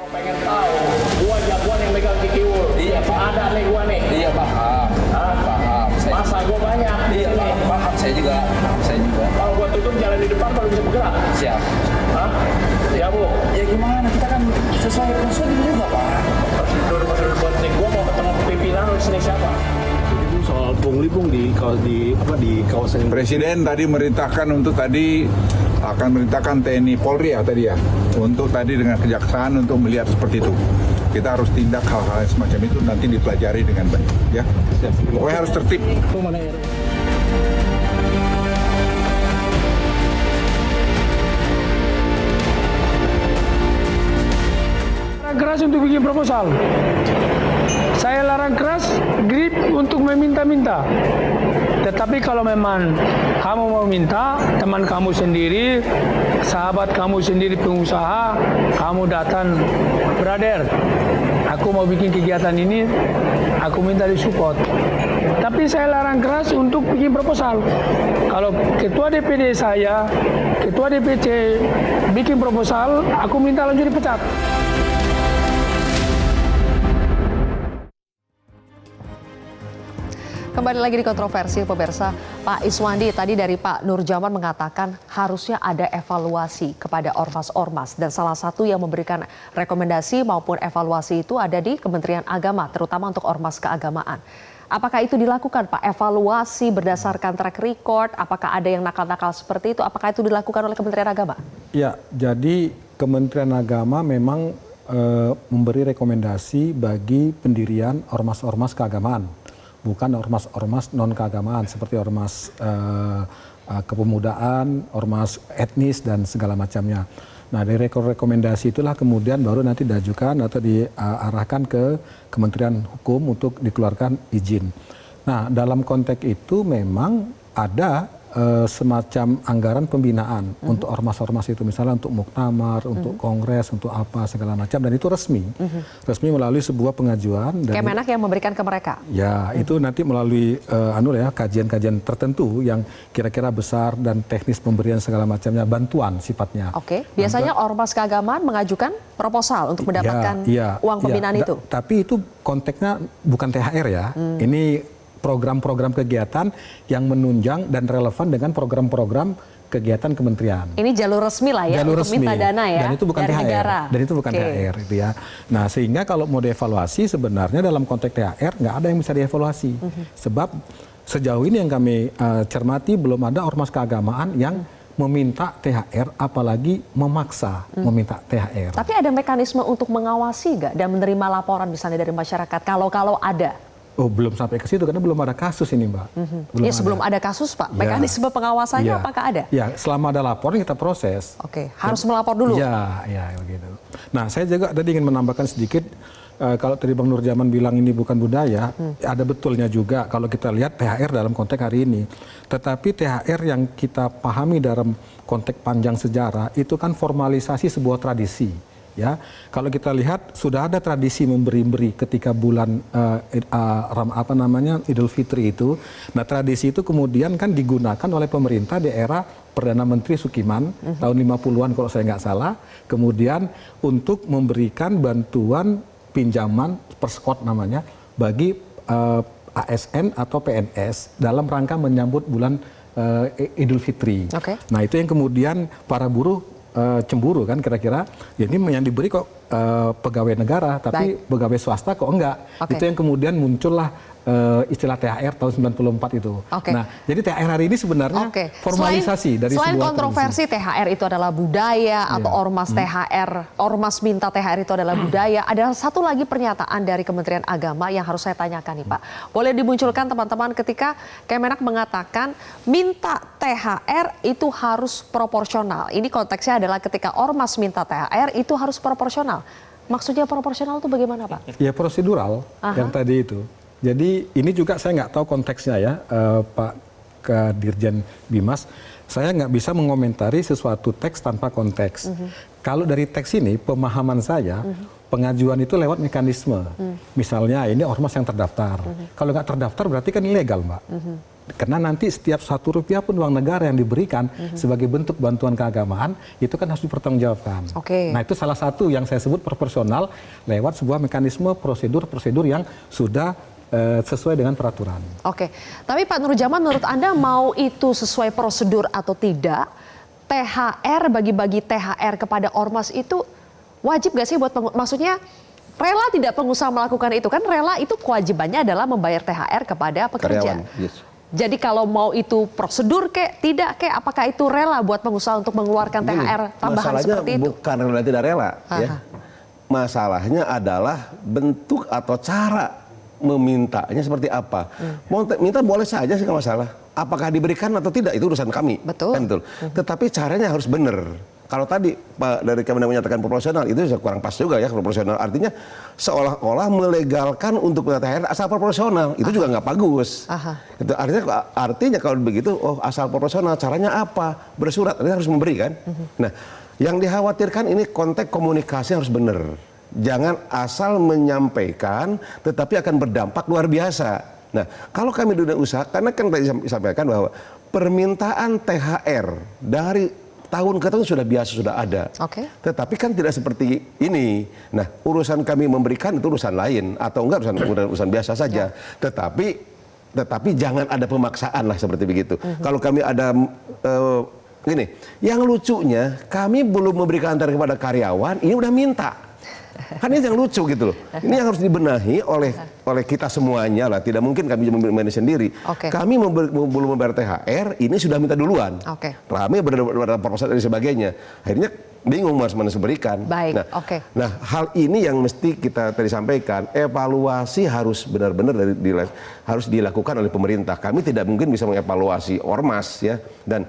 Pengen tahu, gua jagoan yang megang kikiwur. Iya, Pak. Ada nih gua nih. Iya, paham. Paham. Masa gua banyak. Iya, paham. Saya juga. Kalau gua tutup jalan di depan baru bisa bergerak. Siap. Hah? Ya, Bu. Ya gimana? Kita kan sesuai prosedur juga, Pak. Prosedur penting. Gua mau ketemu pimpinan di sini siapa? Soal pungli di kawasan Presiden tadi merintahkan untuk akan merintahkan TNI Polri ya tadi ya untuk tadi dengan kejaksaan untuk melihat seperti itu. Kita harus tindak hal-hal semacam itu, nanti dipelajari dengan baik ya. Pokoknya harus tertib. Keras untuk bikin proposal. Saya larang keras grip untuk meminta-minta. Tetapi kalau memang kamu mau minta, teman kamu sendiri, sahabat kamu sendiri pengusaha, kamu datang, brother, aku mau bikin kegiatan ini, aku minta disupport. Tapi saya larang keras untuk bikin proposal. Kalau ketua DPD saya, ketua DPC bikin proposal, aku minta langsung dipecat. Kembali lagi di kontroversi pemirsa. Pak Iswandi, tadi dari Pak Nurjaman mengatakan harusnya ada evaluasi kepada ormas-ormas. Dan salah satu yang memberikan rekomendasi maupun evaluasi itu ada di Kementerian Agama, terutama untuk ormas keagamaan. Apakah itu dilakukan Pak? Evaluasi berdasarkan track record, apakah ada yang nakal-nakal seperti itu? Apakah itu dilakukan oleh Kementerian Agama? Ya, jadi Kementerian Agama memang memberi rekomendasi bagi pendirian ormas-ormas keagamaan. Bukan ormas-ormas non-keagamaan seperti ormas kepemudaan, ormas etnis dan segala macamnya. Nah, dari rekomendasi itulah kemudian baru nanti diajukan atau diarahkan ke Kementerian Hukum untuk dikeluarkan izin. Nah, dalam konteks itu memang ada semacam anggaran pembinaan untuk ormas-ormas itu, misalnya untuk muktamar, untuk kongres, untuk apa segala macam, dan itu resmi melalui sebuah pengajuan. Kemenak yang memberikan ke mereka. Ya, itu nanti melalui kajian-kajian tertentu yang kira-kira besar dan teknis pemberian segala macamnya, bantuan sifatnya. Oke, biasanya ormas keagamaan mengajukan proposal untuk mendapatkan uang pembinaan itu. Tapi itu konteksnya bukan THR ya. Ini program-program kegiatan yang menunjang dan relevan dengan program-program kegiatan kementerian. Ini jalur resmi lah ya, jalur untuk resmi. minta dana ya, dan itu bukan dari THR. negara. Dan itu bukan THR gitu ya. Nah, sehingga kalau mau dievaluasi sebenarnya dalam konteks THR nggak ada yang bisa dievaluasi. Sebab sejauh ini yang kami cermati belum ada ormas keagamaan yang meminta THR, apalagi memaksa meminta THR. Tapi ada mekanisme untuk mengawasi nggak dan menerima laporan misalnya dari masyarakat kalau ada? Oh, belum sampai ke situ karena belum ada kasus ini, Mbak. Ya, sebelum ada kasus, Pak. Mekanisme pengawasannya apakah ada? Ya, selama ada laporan kita proses. Oke, harus melapor dulu. Ya, begitu. Nah, saya juga tadi ingin menambahkan sedikit, kalau tadi Bang Nurjaman bilang ini bukan budaya, ada betulnya juga kalau kita lihat THR dalam konteks hari ini. Tetapi THR yang kita pahami dalam konteks panjang sejarah itu kan formalisasi sebuah tradisi ya. Kalau kita lihat sudah ada tradisi memberi-beri ketika bulan Idul Fitri itu. Nah, tradisi itu kemudian kan digunakan oleh pemerintah di era Perdana Menteri Sukiman tahun 50-an kalau saya nggak salah. Kemudian untuk memberikan bantuan pinjaman perskot namanya bagi ASN atau PNS dalam rangka menyambut bulan Idul Fitri. Nah, itu yang kemudian para buruh cemburu kan kira-kira, ya ini yang diberi kok pegawai negara, tapi pegawai swasta kok enggak. Itu yang kemudian muncullah istilah THR tahun 94 itu. Nah, jadi THR hari ini sebenarnya formalisasi dari selain sebuah kontroversi tradisi. THR itu adalah budaya atau ormas THR, ormas minta THR itu adalah budaya. Ada satu lagi pernyataan dari Kementerian Agama yang harus saya tanyakan nih Pak. Boleh dimunculkan teman-teman ketika Kemenak mengatakan minta THR itu harus proporsional. Ini konteksnya adalah ketika ormas minta THR itu harus proporsional. Maksudnya proporsional itu bagaimana Pak? Ya prosedural yang tadi itu. Jadi ini juga saya nggak tahu konteksnya ya, Pak Dirjen Bimas. Saya nggak bisa mengomentari sesuatu teks tanpa konteks. Kalau dari teks ini, pemahaman saya, pengajuan itu lewat mekanisme. Misalnya ini ormas yang terdaftar. Kalau nggak terdaftar berarti kan ilegal, Mbak. Karena nanti setiap Rp1 pun uang negara yang diberikan sebagai bentuk bantuan keagamaan, itu kan harus dipertanggungjawabkan. Nah, itu salah satu yang saya sebut proporsional lewat sebuah mekanisme prosedur-prosedur yang sudah sesuai dengan peraturan. Tapi Pak Nurjaman, menurut Anda mau itu sesuai prosedur atau tidak, THR, bagi-bagi THR kepada ormas itu wajib gak sih buat maksudnya rela tidak pengusaha melakukan itu? Kan rela itu kewajibannya adalah membayar THR kepada pekerja. Jadi kalau mau itu prosedur tidak apakah itu rela buat pengusaha untuk mengeluarkan THR tambahan seperti itu? Bukan rela tidak rela, ya. Masalahnya adalah bentuk atau cara memintanya seperti apa. Mau minta boleh saja sih, nggak masalah. Apakah diberikan atau tidak itu urusan kami. Betul. Tetapi caranya harus benar. Kalau tadi Pak dari Kemenak menyatakan proporsional, itu kurang pas juga ya proporsional. Artinya seolah-olah melegalkan untuk THR asal proporsional. Itu juga nggak bagus. Itu artinya kalau begitu, asal proporsional, caranya apa? Bersurat, artinya harus memberi kan. Nah, yang dikhawatirkan ini konteks komunikasi harus benar. Jangan asal menyampaikan, tetapi akan berdampak luar biasa. Nah, kalau kami dunia usaha, karena kan tadi disampaikan bahwa permintaan THR dari tahun ke tahun sudah biasa, sudah ada. Tetapi kan tidak seperti ini. Nah, urusan kami memberikan itu urusan lain, atau enggak urusan biasa saja. Tetapi jangan ada pemaksaan lah seperti begitu. Kalau kami ada gini, yang lucunya kami belum memberikan THR kepada karyawan, ini udah minta. Kan ini yang lucu gitu loh. Ini yang harus dibenahi oleh kita semuanya lah. Tidak mungkin kami manage sendiri. Kami belum membayar THR, ini sudah minta duluan. Rame berada proposal dan sebagainya. Akhirnya bingung harus mana berikan. Nah, hal ini yang mesti kita tadi sampaikan. Evaluasi harus benar-benar harus dilakukan oleh pemerintah. Kami tidak mungkin bisa mengevaluasi ormas ya. Dan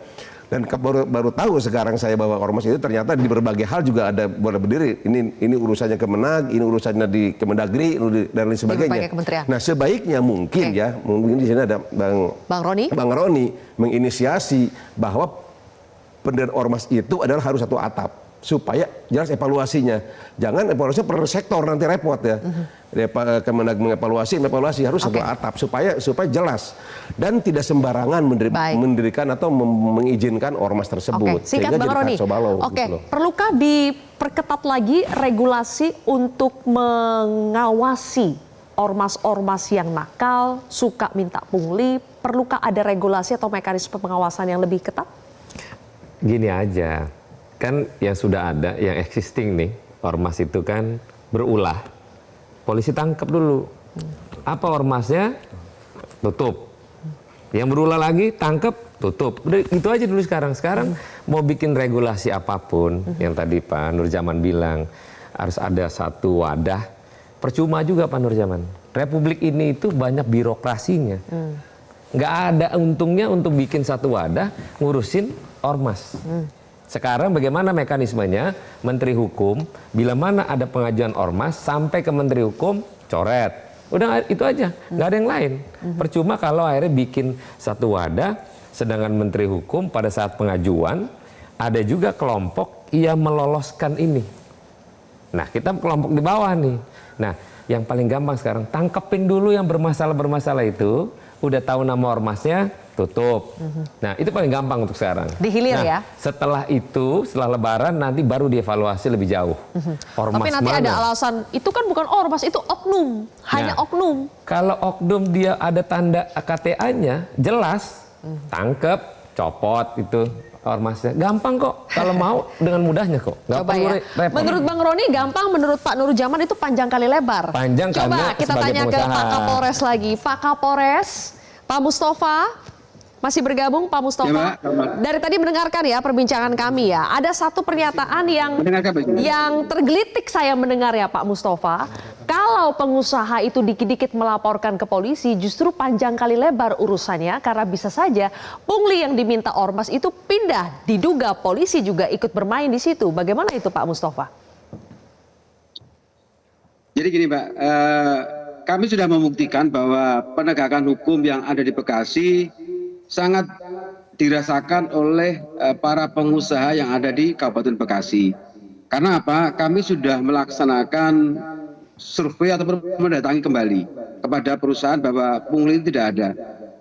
baru tahu sekarang saya bahwa ormas itu ternyata di berbagai hal juga ada boleh berdiri. Ini urusannya Kemenag, ini urusannya di Kemendagri dan lain sebagainya. Nah, sebaiknya mungkin mungkin di sini ada Bang Roni menginisiasi bahwa pendirian ormas itu adalah harus satu atap supaya jelas evaluasinya. Jangan evaluasi per sektor nanti repot ya. Kemenag mengevaluasi harus satu atap supaya jelas dan tidak sembarangan mendirikan atau mengizinkan ormas tersebut. Singkat Bang Roni. Perlukah diperketat lagi regulasi untuk mengawasi ormas-ormas yang nakal, suka minta pungli? Perlukah ada regulasi atau mekanisme pengawasan yang lebih ketat? Gini aja, kan yang sudah ada, yang existing nih, ormas itu kan berulah. Polisi tangkap dulu. Apa ormasnya? Tutup. Yang berulah lagi, tangkap, tutup. Udah itu aja dulu sekarang. Sekarang mau bikin regulasi apapun, yang tadi Pak Nurjaman bilang, harus ada satu wadah. Percuma juga Pak Nurjaman. Republik ini itu banyak birokrasinya. Nggak ada untungnya untuk bikin satu wadah, ngurusin ormas. Sekarang bagaimana mekanismenya? Menteri Hukum, bila mana ada pengajuan ormas, sampai ke Menteri Hukum, coret. Udah itu aja, nggak ada yang lain. Percuma kalau akhirnya bikin satu wadah, sedangkan Menteri Hukum pada saat pengajuan, ada juga kelompok yang meloloskan ini. Nah, kita kelompok di bawah nih. Nah, yang paling gampang sekarang, tangkepin dulu yang bermasalah itu, udah tahu nama ormasnya, tutup. Nah, itu paling gampang untuk sekarang. Dihilir ya. Setelah itu, setelah lebaran nanti baru dievaluasi lebih jauh. Ormas Tapi nanti mana? ada alasan, itu kan bukan ormas, itu oknum. Hanya oknum. Kalau oknum dia ada tanda KTA-nya, jelas, tangkep, copot itu ormasnya. Gampang kok, kalau mau dengan mudahnya kok. Nggak Coba perlu ya. repot. Menurut Bang Roni gampang, menurut Pak Nurjaman itu panjang kali lebar. Panjang Coba karena kita sebagai tanya ke pengusaha. Pak Kapolres lagi. Pak Kapolres, Pak Mustafa, masih bergabung Pak Mustafa? Dari tadi mendengarkan ya perbincangan kami ya. Ada satu pernyataan yang tergelitik saya mendengar ya Pak Mustafa. Kalau pengusaha itu dikit-dikit melaporkan ke polisi, justru panjang kali lebar urusannya karena bisa saja pungli yang diminta ormas itu pindah. Diduga polisi juga ikut bermain di situ. Bagaimana itu Pak Mustafa? Jadi gini Mbak, kami sudah membuktikan bahwa penegakan hukum yang ada di Bekasi sangat dirasakan oleh para pengusaha yang ada di Kabupaten Bekasi. Karena apa? Kami sudah melaksanakan survei ataupun mendatangi kembali kepada perusahaan bahwa pungli itu tidak ada.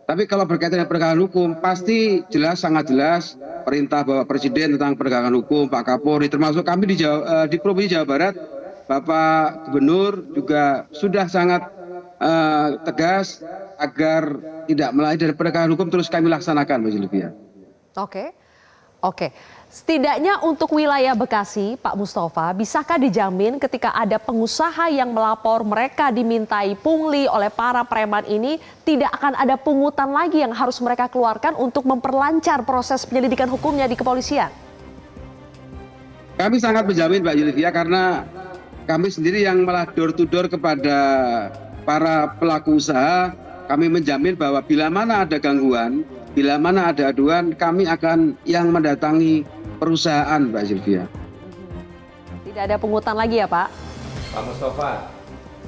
Tapi kalau berkaitan dengan penegakan hukum, pasti jelas, sangat jelas perintah Bapak Presiden tentang penegakan hukum, Pak Kapolri, termasuk kami di Provinsi Jawa Barat, Bapak Gubernur juga sudah sangat tegas agar tidak melalui dari penegakan hukum terus kami laksanakan, Mbak Sylvia. Oke. Setidaknya untuk wilayah Bekasi, Pak Mustafa, bisakah dijamin ketika ada pengusaha yang melapor mereka dimintai pungli oleh para preman ini, tidak akan ada pungutan lagi yang harus mereka keluarkan untuk memperlancar proses penyelidikan hukumnya di kepolisian? Kami sangat menjamin, Mbak Sylvia, karena kami sendiri yang malah door to door kepada para pelaku usaha. Kami menjamin bahwa bila mana ada gangguan, bila mana ada aduan, kami akan yang mendatangi perusahaan, Mbak Sylvia. Tidak ada pungutan lagi ya Pak? Pak Mustafa,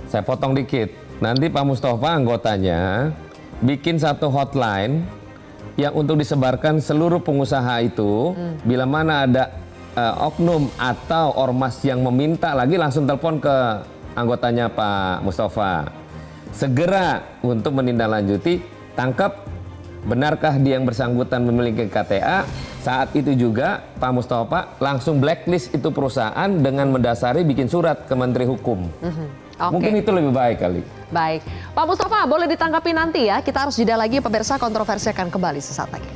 saya potong dikit. Nanti Pak Mustafa anggotanya bikin satu hotline yang untuk disebarkan seluruh pengusaha itu. Bila mana ada oknum atau ormas yang meminta lagi, langsung telepon ke anggotanya Pak Mustafa. Segera untuk menindaklanjuti, tangkap, benarkah dia yang bersangkutan memiliki KTA. Saat itu juga Pak Mustafa langsung blacklist itu perusahaan dengan mendasari bikin surat ke Menteri Hukum. Mungkin itu lebih baik kali. Baik, Pak Mustafa boleh ditanggapi nanti ya. Kita harus jeda lagi, pemirsa, kontroversi akan kembali sesaat lagi.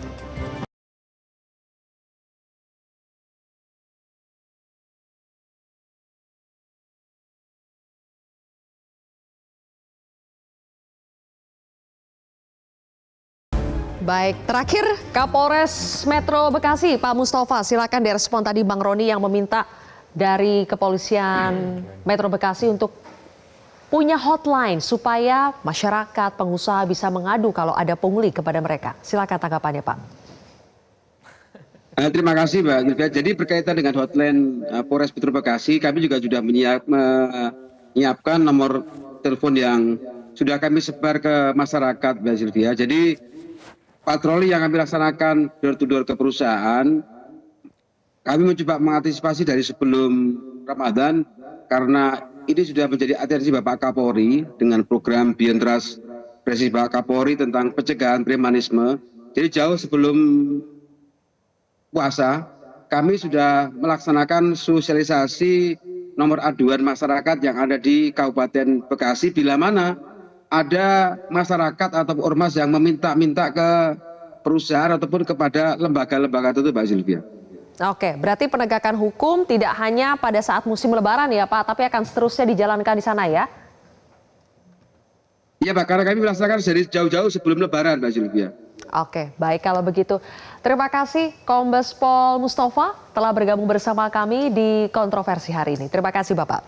Baik, terakhir Kapolres Metro Bekasi, Pak Mustafa, silakan direspon tadi Bang Roni yang meminta dari Kepolisian Metro Bekasi untuk punya hotline supaya masyarakat, pengusaha bisa mengadu kalau ada pungli kepada mereka. Silakan tanggapannya, Pak. Terima kasih, Mbak Sylvia. Jadi berkaitan dengan hotline Polres Metro Bekasi, kami juga sudah menyiapkan nomor telepon yang sudah kami sebar ke masyarakat, Mbak Sylvia. Jadi patroli yang kami laksanakan door to door ke perusahaan, kami mencoba mengantisipasi dari sebelum Ramadan karena ini sudah menjadi atensi Bapak Kapolri dengan program Beyond Trust Presisi Bapak Kapolri tentang pencegahan premanisme. Jadi jauh sebelum puasa, kami sudah melaksanakan sosialisasi nomor aduan masyarakat yang ada di Kabupaten Bekasi bila mana ada masyarakat atau ormas yang meminta-minta ke perusahaan ataupun kepada lembaga-lembaga tertentu, Mbak Sylvia. Oke, berarti penegakan hukum tidak hanya pada saat musim Lebaran ya Pak, tapi akan seterusnya dijalankan di sana ya? Iya Pak, karena kami melaksanakan dari jauh-jauh sebelum Lebaran, Mbak Sylvia. Oke, baik kalau begitu. Terima kasih Kombes Pol Mustafa telah bergabung bersama kami di kontroversi hari ini. Terima kasih Bapak.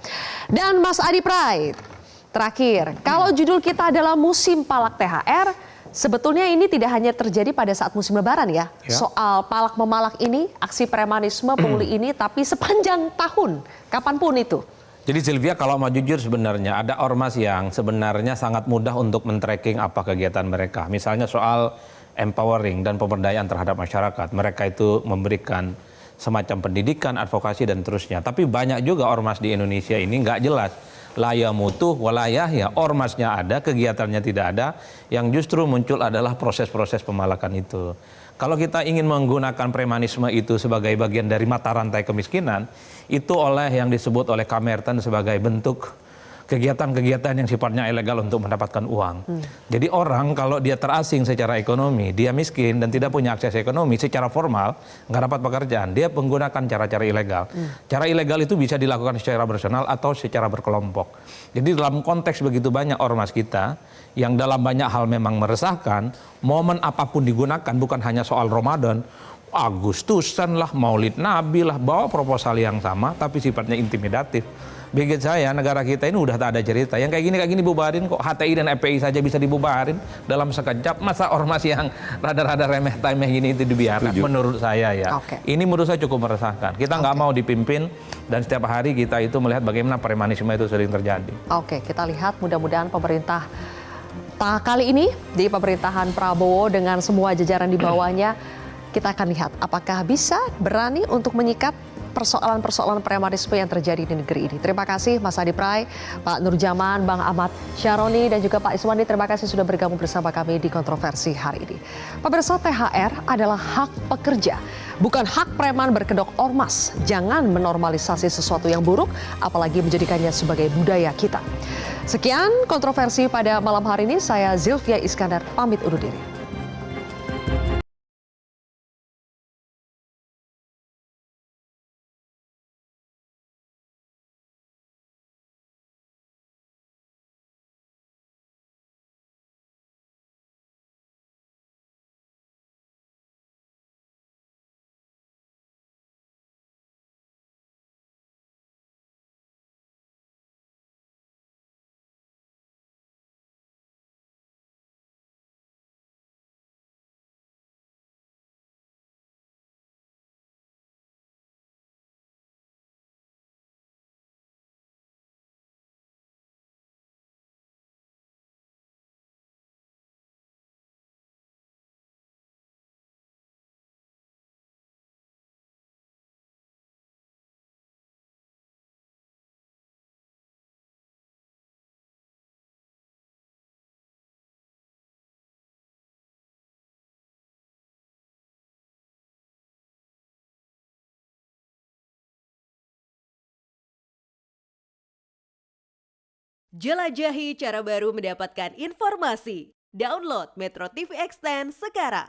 Dan Mas Adi Pride. Terakhir, kalau judul kita adalah musim palak THR, sebetulnya ini tidak hanya terjadi pada saat musim Lebaran ya. Soal palak memalak ini, aksi premanisme pungli ini, tapi sepanjang tahun, kapanpun itu. Jadi Sylvia, kalau mau jujur sebenarnya ada ormas yang sebenarnya sangat mudah untuk men-tracking apa kegiatan mereka. Misalnya soal empowering dan pemberdayaan terhadap masyarakat. Mereka itu memberikan semacam pendidikan, advokasi dan terusnya. Tapi banyak juga ormas di Indonesia ini nggak jelas. Laya mutu, walayah ya, ormasnya ada, kegiatannya tidak ada. Yang justru muncul adalah proses-proses pemalakan itu. Kalau kita ingin menggunakan premanisme itu sebagai bagian dari mata rantai kemiskinan, itu oleh yang disebut oleh Kamerten sebagai bentuk kegiatan-kegiatan yang sifatnya ilegal untuk mendapatkan uang. Jadi orang kalau dia terasing secara ekonomi, dia miskin dan tidak punya akses ekonomi secara formal, nggak dapat pekerjaan, dia menggunakan cara-cara ilegal. Cara ilegal itu bisa dilakukan secara personal atau secara berkelompok. Jadi dalam konteks begitu banyak ormas kita, yang dalam banyak hal memang meresahkan, momen apapun digunakan, bukan hanya soal Ramadan, Agustusan lah, Maulid Nabi lah, bawa proposal yang sama, tapi sifatnya intimidatif. Bagi saya negara kita ini udah tak ada cerita yang kayak gini bubarin kok. HTI dan FPI saja bisa dibubarin dalam sekejap, masa ormas yang rada-rada remeh-temeh gini itu dibiarkan. Menurut saya ya, ini menurut saya cukup meresahkan. Kita nggak mau dipimpin dan setiap hari kita itu melihat bagaimana premanisme itu sering terjadi. Oke, kita lihat mudah-mudahan pemerintah kali ini di pemerintahan Prabowo dengan semua jajaran di bawahnya, kita akan lihat apakah bisa berani untuk menyikat persoalan-persoalan premanisme yang terjadi di negeri ini. Terima kasih Mas Adi Pray, Pak Nurjaman, Bang Ahmad Syaroni, dan juga Pak Iswandi. Terima kasih sudah bergabung bersama kami di Kontroversi hari ini. Pemirsa, THR adalah hak pekerja, bukan hak preman berkedok ormas. Jangan menormalisasi sesuatu yang buruk, apalagi menjadikannya sebagai budaya kita. Sekian Kontroversi pada malam hari ini. Saya Zilvia Iskandar, pamit undur diri. Jelajahi cara baru mendapatkan informasi. Download Metro TV Extend sekarang.